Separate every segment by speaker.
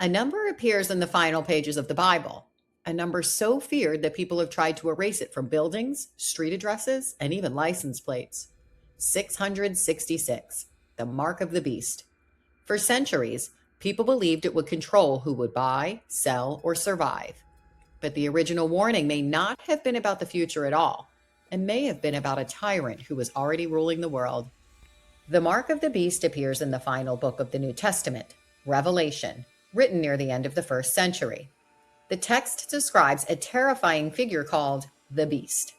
Speaker 1: A number appears in the final pages of the Bible, a number so feared that people have tried to erase it from buildings, street addresses, and even license plates. 666, the mark of the beast. For centuries, people believed it would control who would buy, sell, or survive. But the original warning may not have been about the future at all, and may have been about a tyrant who was already ruling the world. The mark of the beast appears in the final book of the New Testament, Revelation, written near the end of the first century. The text describes a terrifying figure called the Beast,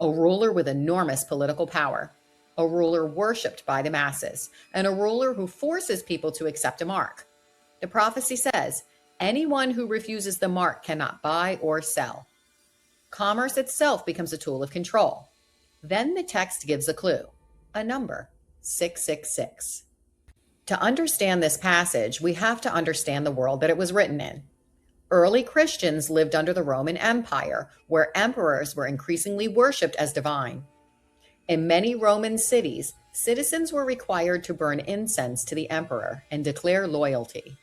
Speaker 1: a ruler with enormous political power, a ruler worshipped by the masses, and a ruler who forces people to accept a mark. The prophecy says, anyone who refuses the mark cannot buy or sell. Commerce itself becomes a tool of control. Then the text gives a clue, a number, 666. To understand this passage, we have to understand the world that it was written in. Early Christians lived under the Roman Empire, where emperors were increasingly worshipped as divine. In many Roman cities, citizens were required to burn incense to the emperor and declare loyalty.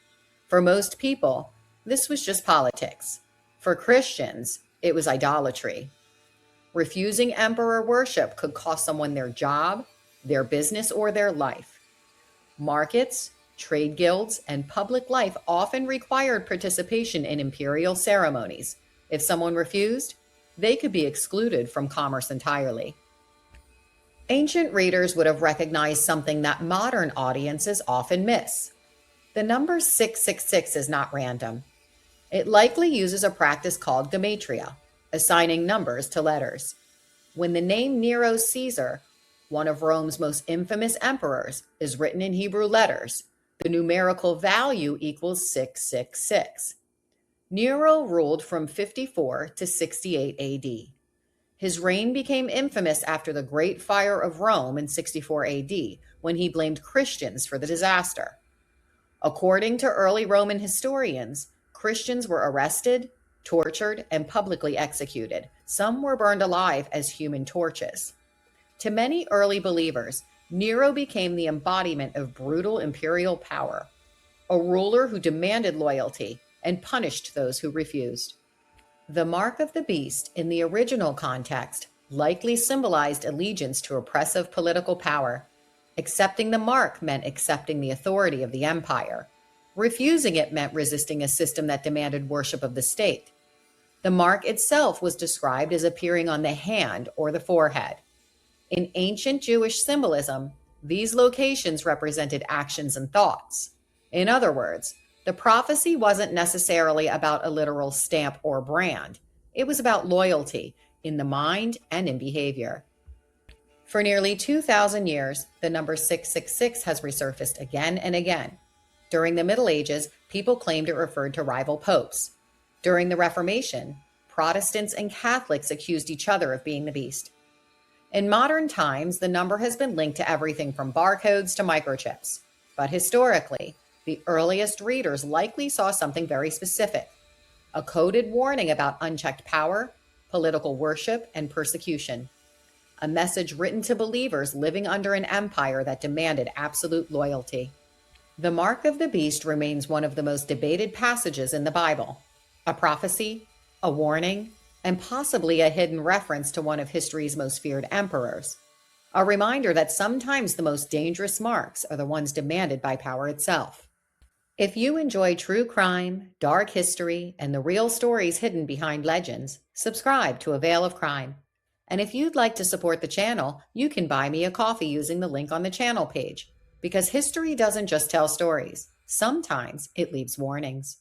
Speaker 1: For most people, this was just politics. For Christians, it was idolatry. Refusing emperor worship could cost someone their job, their business, or their life. Markets, trade guilds, and public life often required participation in imperial ceremonies. If someone refused, they could be excluded from commerce entirely. Ancient readers would have recognized something that modern audiences often miss. The number 666 is not random. It likely uses a practice called gematria, assigning numbers to letters. When the name Nero Caesar, one of Rome's most infamous emperors, is written in Hebrew letters, the numerical value equals 666. Nero ruled from 54 to 68 AD. His reign became infamous after the Great Fire of Rome in 64 AD, when he blamed Christians for the disaster. According to early Roman historians, Christians were arrested, tortured, and publicly executed. Some were burned alive as human torches. To many early believers, Nero became the embodiment of brutal imperial power, a ruler who demanded loyalty and punished those who refused. The mark of the beast in the original context likely symbolized allegiance to oppressive political power. Accepting the mark meant accepting the authority of the empire. Refusing it meant resisting a system that demanded worship of the state. The mark itself was described as appearing on the hand or the forehead. In ancient Jewish symbolism, these locations represented actions and thoughts. In other words, the prophecy wasn't necessarily about a literal stamp or brand. It was about loyalty in the mind and in behavior. For nearly 2,000 years, the number 666 has resurfaced again and again. During the Middle Ages, people claimed it referred to rival popes. During the Reformation, Protestants and Catholics accused each other of being the beast. In modern times, the number has been linked to everything from barcodes to microchips. But historically, the earliest readers likely saw something very specific, a coded warning about unchecked power, political worship, and persecution. A message written to believers living under an empire that demanded absolute loyalty. The mark of the beast remains one of the most debated passages in the Bible, a prophecy, a warning, and possibly a hidden reference to one of history's most feared emperors. A reminder that sometimes the most dangerous marks are the ones demanded by power itself. If you enjoy true crime, dark history, and the real stories hidden behind legends, subscribe to A Veil of Crime. And if you'd like to support the channel, you can buy me a coffee using the link on the channel page. Because history doesn't just tell stories. Sometimes it leaves warnings.